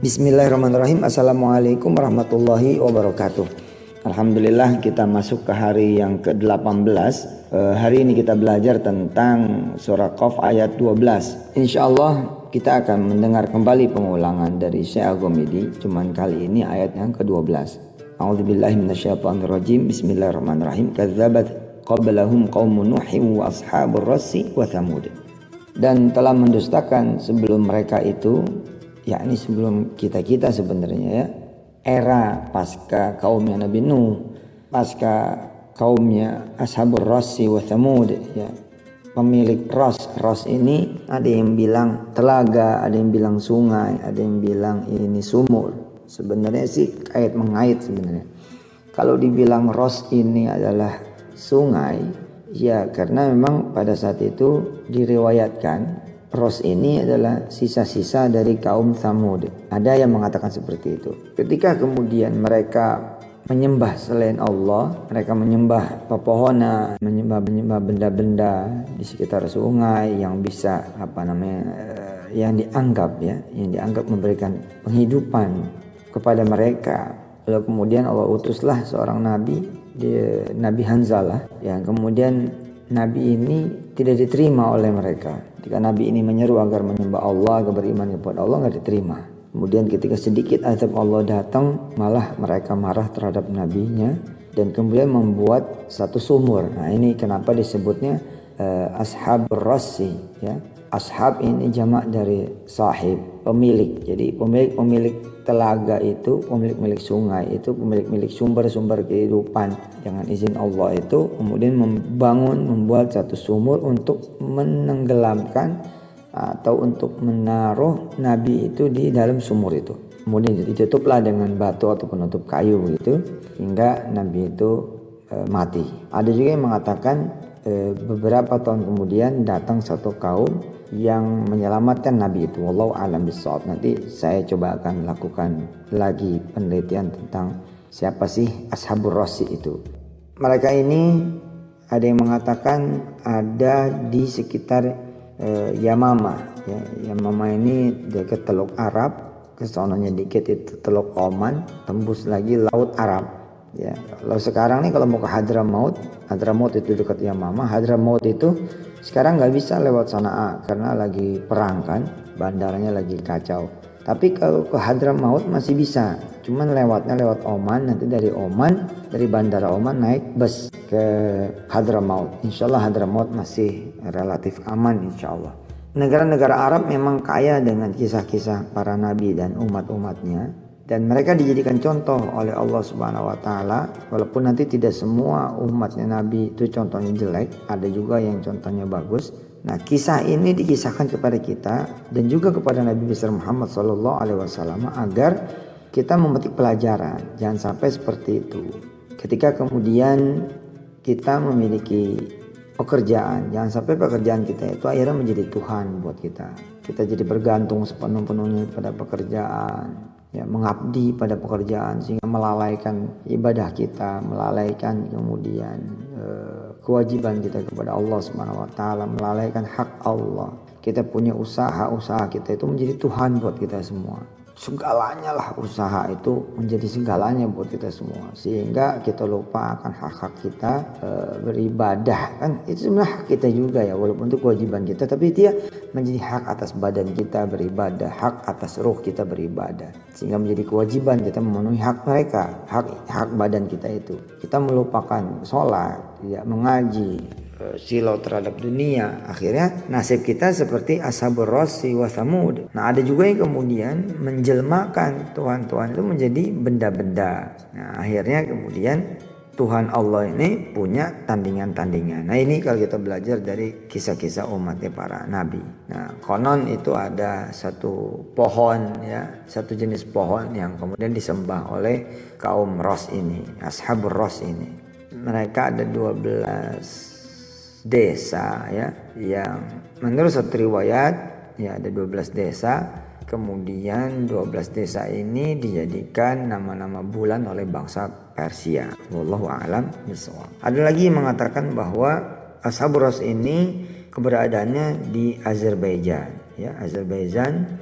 Bismillahirrahmanirrahim. Assalamualaikum warahmatullahi wabarakatuh. Alhamdulillah kita masuk ke hari yang ke-18. Hari ini kita belajar tentang surah Qaf ayat 12. Insyaallah kita akan mendengar kembali pengulangan dari Syekh Al-Ghamidi. Cuman kali ini ayat yang ke-12. A'udzubillahi minasyaitonirrajim. Bismillahirrahmanirrahim. Kadzabat qablahum qaumun Nuhin wa ashabur rassi wa Thamud. Dan telah mendustakan sebelum mereka itu, yakni sebelum kita sebenarnya ya, era pasca kaumnya Nabi Nuh, pasca kaumnya Ashabur Rassi wa Thamud ya. Pemilik Ras ini ada yang bilang telaga, ada yang bilang sungai, ada yang bilang ini sumur. Sebenarnya sih kait mengait sebenarnya. Kalau dibilang Ras ini adalah sungai, ya karena memang pada saat itu diriwayatkan Ras ini adalah sisa-sisa dari kaum Thamud. Ada yang mengatakan seperti itu. Ketika kemudian mereka menyembah selain Allah, mereka menyembah pepohonan, menyembah benda-benda di sekitar sungai yang bisa yang dianggap memberikan penghidupan kepada mereka. Lalu kemudian Allah utuslah seorang nabi, Nabi Hanzalah, yang kemudian nabi ini tidak diterima oleh mereka. Ketika nabi ini menyeru agar menyembah Allah, agar beriman kepada Allah, nggak diterima. Kemudian ketika sedikit azab Allah datang, malah mereka marah terhadap nabinya dan kemudian membuat satu sumur. Nah ini kenapa disebutnya Ashabur Rassi ya. Ashab ini jamak dari sahib, pemilik. Jadi pemilik telaga itu, pemilik sungai itu, pemilik sumber-sumber kehidupan dengan izin Allah itu, kemudian membuat satu sumur untuk menenggelamkan atau untuk menaruh nabi itu di dalam sumur itu. Kemudian ditutuplah dengan batu atau penutup kayu gitu hingga nabi itu mati. Ada juga yang mengatakan beberapa tahun kemudian datang satu kaum yang menyelamatkan nabi itu. Wallahu a'lam bishawab. Nanti saya coba akan lakukan lagi penelitian tentang siapa sih Ashabur Rassi itu. Mereka ini ada yang mengatakan ada di sekitar Yamama ya. Yamama ini dekat Teluk Arab, kesononya dikit itu Teluk Oman, tembus lagi Laut Arab ya. Kalau sekarang nih kalau mau ke Hadramaut itu dekat Yamama. Hadramaut itu sekarang nggak bisa lewat Sanaa karena lagi perang kan, bandaranya lagi kacau. Tapi kalau ke Hadramaut masih bisa, cuman lewatnya lewat Oman. Nanti dari bandara Oman naik bus ke Hadramaut. Insyaallah Hadramaut masih relatif aman insyaallah. Negara-negara Arab memang kaya dengan kisah-kisah para nabi dan umat-umatnya, dan mereka dijadikan contoh oleh Allah Subhanahu wa taala. Walaupun nanti tidak semua umatnya nabi itu contohnya jelek, ada juga yang contohnya bagus. Nah, kisah ini dikisahkan kepada kita dan juga kepada Nabi besar Muhammad sallallahu alaihi wasallam agar kita memetik pelajaran. Jangan sampai seperti itu. Ketika kemudian kita memiliki pekerjaan, jangan sampai pekerjaan kita itu akhirnya menjadi Tuhan buat kita. Kita jadi bergantung sepenuh-penuhnya pada pekerjaan, ya, mengabdi pada pekerjaan sehingga melalaikan ibadah kita, melalaikan kemudian kewajiban kita kepada Allah Subhanahu wa taala, melalaikan hak Allah. Kita punya usaha kita itu menjadi Tuhan buat kita semua. Segalanya lah usaha itu menjadi segalanya buat kita semua, sehingga kita lupa akan hak-hak kita beribadah kan. Itu sebenarnya hak kita juga ya, walaupun itu kewajiban kita, tapi dia menjadi hak atas badan kita beribadah, hak atas ruh kita beribadah, sehingga menjadi kewajiban kita memenuhi hak mereka, hak badan kita itu. Kita melupakan sholat, tidak mengaji, silau terhadap dunia, akhirnya nasib kita seperti Ashabur Rassi wa Thamud. Nah, ada juga yang kemudian menjelmakan Tuhan itu menjadi benda-benda. Nah, akhirnya kemudian Tuhan Allah ini punya tandingan-tandingan. Nah, ini kalau kita belajar dari kisah-kisah umatnya para nabi. Nah, konon itu ada satu pohon ya, satu jenis pohon yang kemudian disembah oleh kaum Ras ini, Ashabur Ras ini. Mereka ada 12 desa ya, yang menurut satu riwayat ya ada 12 desa. Kemudian 12 desa ini dijadikan nama-nama bulan oleh bangsa Persia. Wallahu a'lam bishawab. Ada lagi yang mengatakan bahwa Ashabur Ras ini keberadaannya di Azerbaijan ya. Azerbaijan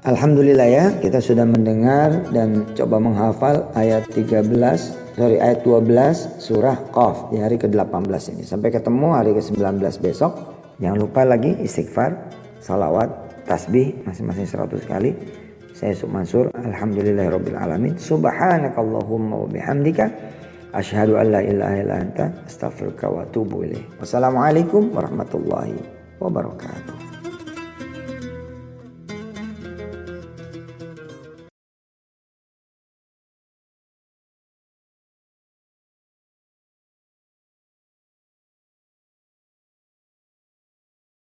Alhamdulillah ya, kita sudah mendengar dan coba menghafal ayat 12 surah Qaf di hari ke-18 ini. Sampai ketemu hari ke-19 besok. Jangan lupa lagi istighfar, salawat, tasbih masing-masing 100 kali. Saya Yusuf Mansur, alhamdulillahirabbil alamin. Subhanakallahumma wa bihamdika asyhadu an la ilaha illa anta astaghfiruka wa atubu ilaik. Wassalamualaikum warahmatullahi wabarakatuh.